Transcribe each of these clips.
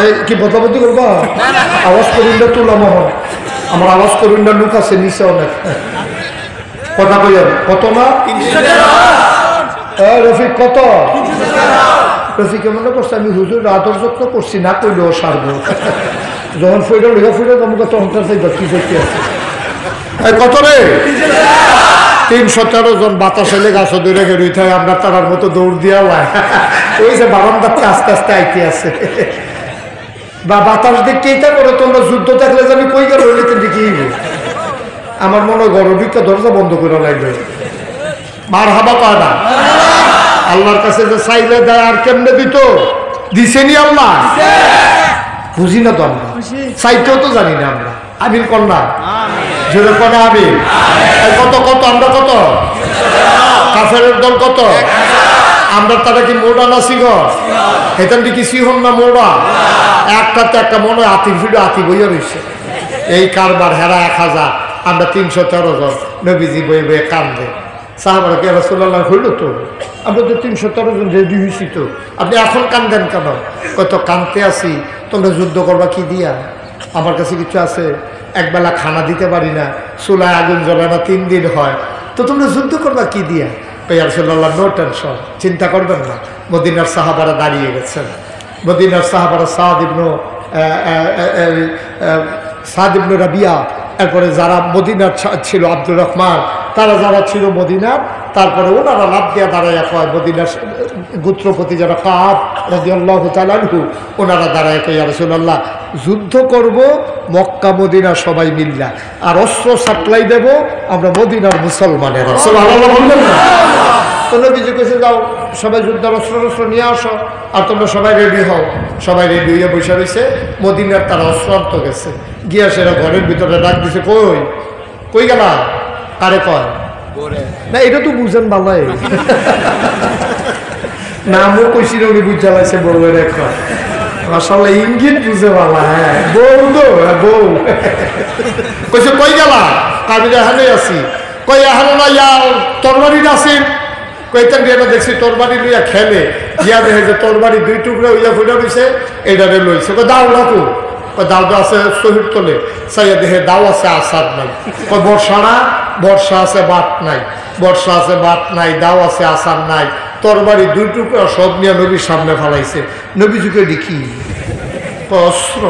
এই কি বদলাবদি করবা? আওয়াজ করুন না তুলা মোহন, আমার আওয়াজ করুন না লুক আছে নিচে অনেক। কথা কইয়ার কত না? রফিক কত? রফিক মনে করছে আমি হুজুর আদর যত্ন করছি, না কইলেও সারব। যখন ফইরা লেখা ফইরা তোমাকে তখন কি করতে আছে? কত রে? 313 জন বাতাস এলে গাছ দৌড়ে গেড়ি থাকে, আমরা তার মতো দৌড় দিয়া ওই যে বারান্দাতে আস্তে আস্তে আইতে আছে বা বাতাস দেখে এইটা করে তোমরা যুদ্ধ থাকলে যে আমি কই গেল হইলে দেখি আমার মনে হয় গরবিকা দরজা বন্ধ করে লাগবে। মার হাবা পায় না আল্লাহর কাছে যে চাইলে দেয় আর কেমনে দিত? দিছেনি আল্লাহ? বুঝি না তো আমরা, চাইতেও তো জানি না আমরা। আমিন কন্যা জোরে কন্যা আমিন। কত কত আমরা কত? কাফেরের দল কত? আমরা তারা কি মোড়া না সিগর? এখান থেকে সিহন না মোড়া? একটাতে একটা মনে হয় আতি ভিড় আতি বইয়া রয়েছে। এই কারবার হেরা 1000, আমরা 313 জন। নবীজি বই বইয়ে কান্দে। সাহাবারা কে রাসূলুল্লাহ হইল তো? আমরা তো 313 জন রেডি হয়েছি তো, আপনি এখন কান্দেন কেন? কত কান্দতে আসি, তোমরা যুদ্ধ করবা কি দিয়া? আমার কাছে কিছু আছে, একবেলা খানা দিতে পারি না, চুলায় আগুন জ্বলে না, 3 দিন হয়, তো তোমরা যুদ্ধ করবা কি দিয়া? ইয়া রাসূলুল্লাহ নো টেনশন, চিন্তা করবেন না। মদিনার সাহাবারা দাঁড়িয়ে গেছেন। মদিনার সাহাবারা সাদ ইবনে রাবিয়া, এরপরে যারা মদিনার ছিল আব্দুর রহমান, তারা যারা ছিল মদিনার, তারপরে ওনারা লাভ দিয়া দাঁড়াইয়া কয় মদিনার গোত্রপতি যারা কাব রাদিয়াল্লাহু তাআলা আনহু, ওনারা দাঁড়ায় কয় ইয়া রাসূলুল্লাহ যুদ্ধ করব মক্কা মদিনা সবাই মিল্লা, আর অস্ত্র সাপ্লাই দেব আমরা মদিনার মুসলমানেরা। সুবহানাল্লাহ বললেন না? তো নবীজি কইছে যাও সবাই যুদ্ধের অস্ত্র নিয়ে আসো, আর তোমরা সবাই রেডি হও। সবাই রেডি হইয়া বসে রয়েছে। মদিনার তারা অস্ত্র আনতে গেছে, গিয়া সেরা ঘরের ভিতরে ডাক দিছে, কই কই গেলা? কারে কয় না, এটা তো বুঝেন ভালাই নামও কইছি উনি বুঝ জ্বালাইছে বউয়ের এখন মাশাআল্লাহ ইঙ্গিত বুঝে ভালা। হ্যাঁ বউ তো বউ কইছে কই গেলা? আমি এখানে আছি। কই এখানে না ইয়া তরবারি নাসির? কইতেন দিয়ে দেখছি তরবারি লইয়া খেলে, গিয়া দেখে যে তরবারি 2 টুকরা হইয়া ফুটা রয়েছে, এইটারে লইছে। দাও রাখো, দাও তো আছে শহীদ তোলে, চাইয়া দেখে দাও আছে আসাদ নাই। বর্ষা না? বর্ষা আছে বাট নাই, বর্ষা আছে বাট নাই, দাও আছে আসাদ নাই। তরবারি 2 টুকরা সব নিয়ে নবীর সামনে ফালাইছে। নবী যুগে দেখি অস্ত্র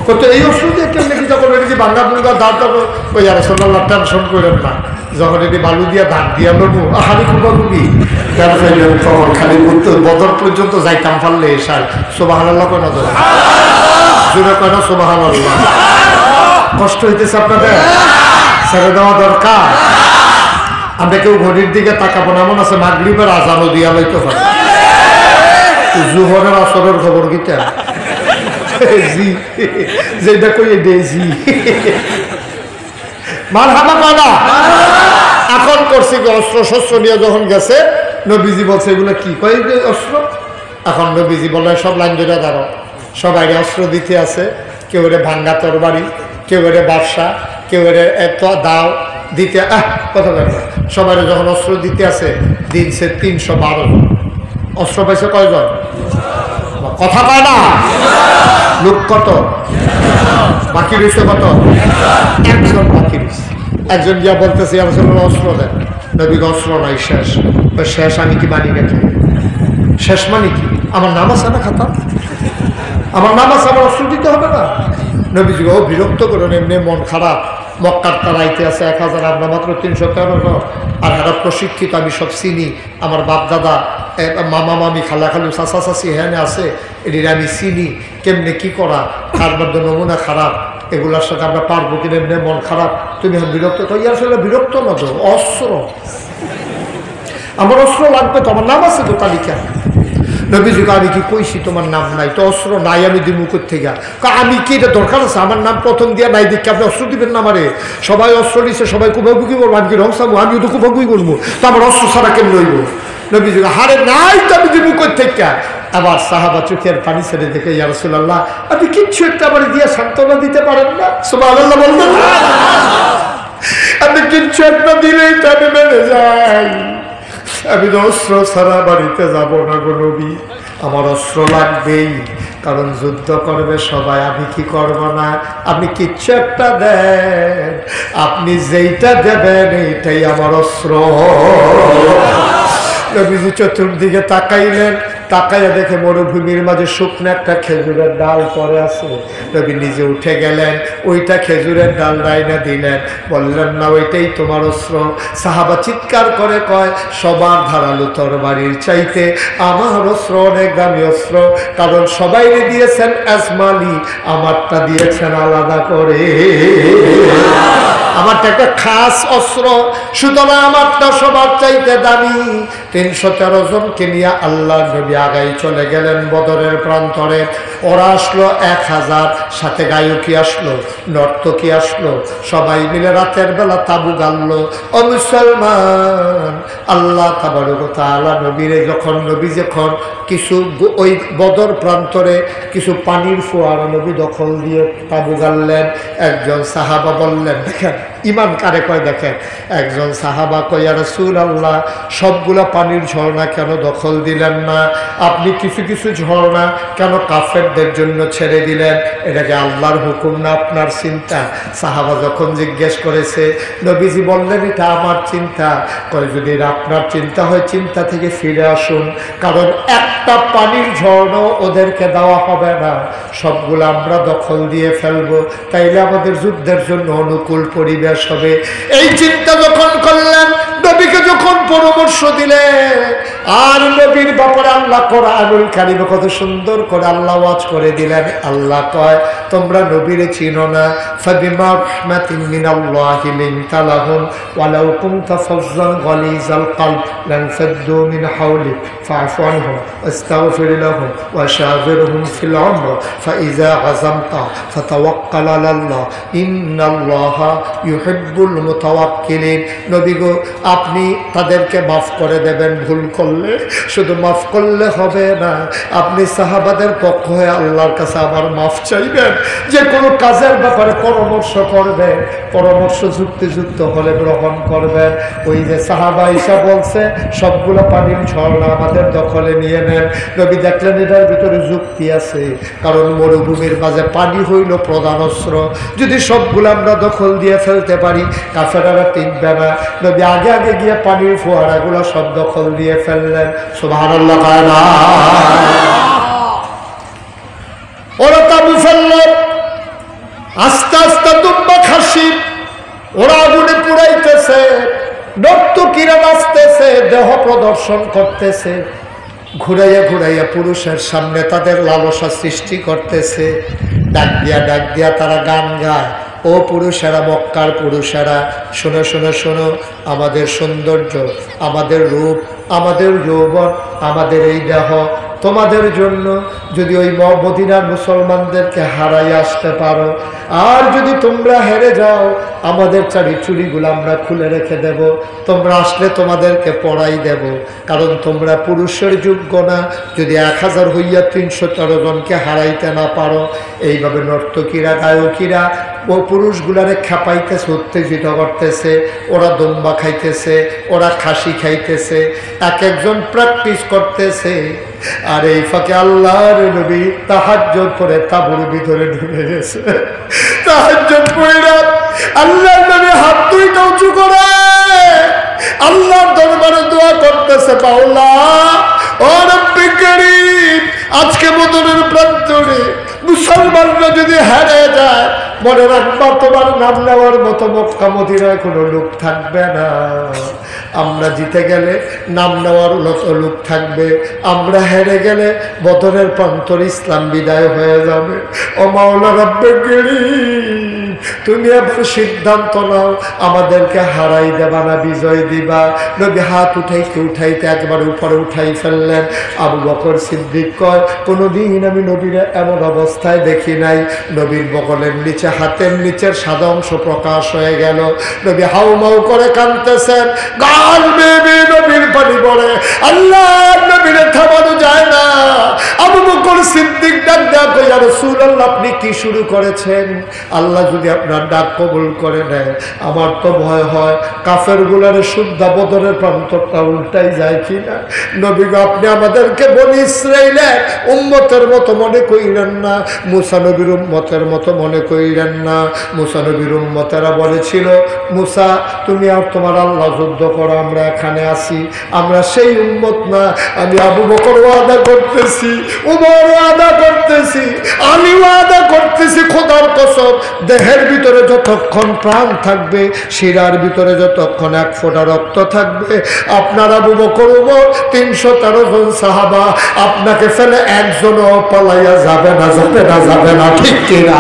কত, এই অস্ত্র দিয়ে কেমনে কি যখন এটি বাংলা বুঙ্গা দাঁড় তখন ওই আর রাসূলুল্লাহ টেনশন করেন না, যখন এটি বালু দিয়া দাঁড় দিয়া নেবো হারি খুবা খুবি তখন খালি বদর পর্যন্ত যাইতাম পারলে এসার। সুবহানাল্লাহ কেন ধরে জোরে কেন সুবহানাল্লাহ? কষ্ট হইতেছে আপনাদের? ছেড়ে দেওয়া দরকার। আমরা কেউ ঘড়ির দিকে তাকাবো না, এমন আছে মাগরিবের আজানও দিয়া লইতে পারে, জোহরের আসরের খবর কিটা জি যেটা কইয়ে দে জি মারহাবা কয়না। এখন করছি অস্ত্র শস্ত্র নিয়ে যখন গেছে, নবীজি বলছে এগুলো কি? কয় অস্ত্র। এখন নবীজি বলে সব লাইন ধরে দাঁড়ো, সবাই অস্ত্র দিতে আছে। কেউ এর ভাঙ্গা তরবারি, কেউ এর বাদশা, কেউ এর দাও দিতে কথা বলবে। সবাই যখন অস্ত্র দিতে আছে, দিনছে 312 জন। অস্ত্র পাইছে কয়জন? কথা কয় না? লোক কত? বাকি রয়েছে কত? 1 জন বাকি রয়েছে। একজন গিয়া বলতেছে অস্ত্র দেন। নবী অস্ত্র নাই, শেষ। শেষ আমি কি মানি নাকি? শেষ মানে কি? আমার নাম আছে না খাতা? আমার নাম আছে, আমার অস্ত্র দিতে হবে না? নবীজি ও বিরক্ত করেন, এমনি মন খারাপ। মক্কার তারাইতে আছে 1000, আমরা মাত্র 313 জন। আর এরা প্রশিক্ষিত, আমি সব চিনি। আমার বাপ দাদা, মামা মামি, খালা খালু, চাচা চাচি হ্যাঁ আছে, এটির আমি চিনি। কেমনে কি করা, কার মধ্যে নমুনা খারাপ, এগুলোর সাথে আমরা পারবো কিনা, এমনি মন খারাপ। তুমি এখন বিরক্ত তো? ইয়ার আসলে বিরক্ত না তো, অস্ত্র। আমার অস্ত্র লাগবে তো, আমার নাম আছে তো তালিকা। নবীজিকে আমি কি কইছি তোমার নাম নাই? তো অস্ত্র নাই আমি দিব মুখের থেকে। আমি কি এটা দরকার আছে? আমার নাম প্রথম দিয়া নাই দেখি আপনি অস্ত্র দিবেন না আমারে? সবাই অস্ত্র নিচ্ছে, সবাই কুভাগুকি করবো, আমি কি রং সাবো? আমিও তো কুভাগুই করবো, তো আমার অস্ত্র ছাড়া কেন লইব? নবীজিকে হারে নাই তো আমি দিব মুখের থেকে। আবার সাহাবা চোখের পানি ছেড়ে দেখে ইয়া রাসূলুল্লাহ আপনি কিচ্ছু একটা আমার দিয়ে সান্ত্বনা দিতে পারেন না? সুবহানাল্লাহ বলবেন না? আপনি কিচ্ছু একটা দিলেই তো আমি মেনে যাই। আমি অস্ত্র ছাড়া বাড়িতে যাব না গো নবী, আমার অস্ত্র লাগবেই, কারণ যুদ্ধ করবে সবাই, আমি কি করব না? আপনি কিচ্ছু একটা দেন, আপনি যেইটা দেবেন এইটাই আমার অস্ত্র। নবীজি চতুর্দিকে তাকাইলেন, তাকাইয়া দেখে মরুভূমির মাঝে শুকনো একটা খেজুরের ডাল পরে আছে। নবী নিজে উঠে গেলেন, ওইটা খেজুরের ডাল রাইনা দিলেন, বললেন না ওইটাই তোমার অস্ত্র। সাহাবা চিৎকার করে কয়, সবার ধারালো তরবারির চাইতে আমার অস্ত্র অনেক দামি অস্ত্র, কারণ সবাই দিয়েছেন আজমালি, আমারটা দিয়েছেন আলাদা করে। আমারটা একটা খাস অস্ত্র, সুতরাং আমারটা সবার চাইতে দামি। 313 জনকে নিয়ে আল্লাহ নবী আগাই চলে গেলেন বদরের প্রান্তরে। ওরা আসলো 1000, সাথে গায়কী আসলো, নর্তকী আসলো, সবাই মিলে রাতের বেলা তাবু গাললো। ও মুসলমান, আল্লাহ তাবারক ওয়া তাআলা নবীরে নবী যখন কিছু ওই বদর প্রান্তরে কিছু পানির ফোয়ারা নবী দখল দিয়ে তাবু গাললেন। একজন সাহাবা বললেন, দেখেন ইমান কারে কয়, দেখেন একজন সাহাবা কয়, ইয়া রাসূলুল্লাহ, সবগুলা পানির ঝর্ণা কেন দখল দিলেন না? আপনি কিছু কিছু ঝর্ণা কেন কাফেরদের জন্য ছেড়ে দিলেন? এটাকে আল্লাহর হুকুম না আপনার চিন্তা? সাহাবা যখন জিজ্ঞেস করেছে, নবীজি বললেন এটা আমার চিন্তা। কয় যদি আপনার চিন্তা হয়, চিন্তা থেকে ফিরে আসুন, কারণ একটা পানির ঝর্ণা ওদেরকে দেওয়া হবে না, সবগুলো আমরা দখল দিয়ে ফেলবো, তাইলে আমাদের যুদ্ধের জন্য অনুকূল পরিবেশ হবে। এই চিন্তা যখন করলেন, নবীকে যখন পরামর্শ দিলেন, আর নবীর ব্যাপারে আল্লাহ কোরআনুল কারীমে কত সুন্দর করে আল্লাহ ওয়াজ করে দিলেন। আল্লাহ কয়, তোমরা নবীরে চিনো না, ফাবিমা রাহমাতিন মিনাল্লাহি লিনতা লাহুম ওয়ালাউ কুনতা ফাজ্জান গালিজাল কলব লানফাদ্দু মিন হাওলিক ফাআফু আনহুম ওয়াস্তাগফির লাহুম ওয়াশাবিরহুম ফিল আমর ফাইযা আযামতা ফাতাওয়াক্কাল আলাল্লাহ ইন্নাল্লাহা ইউহিব্বুল মুতাওয়াক্কিলিন। নবী গো, আপনি তাদেরকে মাফ করে দেবেন ভুল করলে, শুধু মাফ করলে হবে না, আপনি সাহাবাদের পক্ষ হয়ে আল্লাহর কাছে আবার মাফ চাইবেন। যে কোনো কাজের ব্যাপারে পরামর্শ করবেন, পরামর্শ যুক্তিযুক্ত হলে গ্রহণ করবেন। ওই যে সাহাবা ঈসা বলছে সবগুলো পানির ঝর্ণা আমাদের দখলে নিয়ে নেন, নবী দেখলেন এটার ভিতরে যুক্তি আছে, কারণ মরুভূমির মাঝে পানি হইল প্রধান অস্ত্র। যদি সবগুলো আমরা দখল দিয়ে ফেলতে পারি, কাফেররা টিকবে না। নবী আগে আগে গিয়ে পানির ফোয়ারাগুলো সব দখল দিয়ে ফেললেন। সুবহানাল্লাহ। ওরা তাবু ফেলল, আস্তে আস্তে দুম্বা খাসি ওরা আগুনে পুড়াইতেছে, নর্তকীরা নাচতেছে, দেহ প্রদর্শন করতেছে, ঘুরাইয়া ঘুরাইয়া পুরুষের সামনে তাদের লালসা সৃষ্টি করতেছে। ডাক দিয়া তারা গান গায়, ও পুরুষেরা, মক্কার পুরুষেরা, শোনো শোনো শোনো, আমাদের সৌন্দর্য, আমাদের রূপ, আমাদের যৌবন, আমাদের এই দেহ তোমাদের জন্য। যদি ওই মদিনার মুসলমানদেরকে হারাই আসতে পারো, আর যদি তোমরা হেরে যাও, আমাদের চুড়িগুলো আমরা খুলে রেখে দেব, তোমরা আসলে তোমাদেরকে পড়াই দেব, কারণ তোমরা পুরুষের যোগ্য না। যদি 1000 হইয়া 313 জনকে হারাইতে না পারো। এইভাবে নর্তকীরা, গায়কীরা ও পুরুষগুলারে খেপাইতেছে, উত্তেজিত করতেছে। ওরা দম্বা খাইতেছে, ওরা খাসি খাইতেছে, এক একজন প্র্যাকটিস করতেছে। আর এই ফাঁকে আল্লাহর নবী তাহাজ্জুদ পড়ে তাঁবুর ভিতরে ঢুকে গেছে। তাহাজ্জুদ পড়ে আল্লাহর নবী হাত দুইটা উঁচু করে আল্লাহর দরবারে দোয়া করতেছে, মাওলা ও রব্বে কারীম, আজকে বদরের প্রান্তরে মুসলমানরা যদি হারে যায়, মনে রাখবা তোমার নাম নেওয়ার মতো মক্কা মদিনায় কোনো লোক থাকবে না। আমরা জিতে গেলে নাম নেওয়ার লোক থাকবে, আমরা হেরে গেলে বদরের প্রান্তর ইসলাম বিদায় হয়ে যাবে। ও মাওলা রব্বে কারীম, তুমি আবার সিদ্ধান্ত নাও, আমাদেরকে হারাই দেবা না বিজয় দিবা। নবী হাত উঠাইতে উঠাইতে একবার উপরে উঠাই ফেললেন। আবু বকর সিদ্দিক কয়, কোনোদিন আমি নবীর এমন অবস্থায় দেখি নাই। নবীর বগলের নিচে, হাতের নিচের সাদা অংশ প্রকাশ হয়ে গেল। নবী হাউ মাউ করে কাঁদতেছেন, গাল বেয়ে নবীর পানি পড়ে। আল্লাহ নবীরে থামানো যায় না। আবু বকর সিদ্দিক ডাক ডাক ইয়া রাসূলুল্লাহ, আপনি কি শুরু করেছেন? আল্লাহ যদি আপনার ডাক কবুল করে নেয়, আমার তো ভয় হয় কাফের গুলার শুদ্ধা বদরের প্রান্তটা উল্টাই যায় কিনা। নবী গো, আপনি আমাদেরকে বনি ইসরাইলের উম্মতের মতো মনে কইলেন না, মুসা নবীর উম্মতের মতো মনে কইলেন না। মুসা নবীর উম্মতেরা বলেছিল, মুসা তুমি আর তোমার আল্লাহ যুদ্ধ করো, আমরা এখানে আছি, আমরা সেই উম্মত না। আমি আবু বকর ওয়াদা করতেছি, উমর ওয়াদা করতেছি, আমি ওয়াদা করতেছি, খোদার কসম, দেহের ভিতরে যতক্ষণ প্রাণ থাকবে, শিরার ভিতরে যতক্ষণ এক ফোঁটা রক্ত থাকবে, আপনার আবু বকর উমর 313 জন সাহাবা আপনাকে ফেলে একজনও পালাইয়া যাবে না, যাবে না, যাবে না, ঠিক কিনা?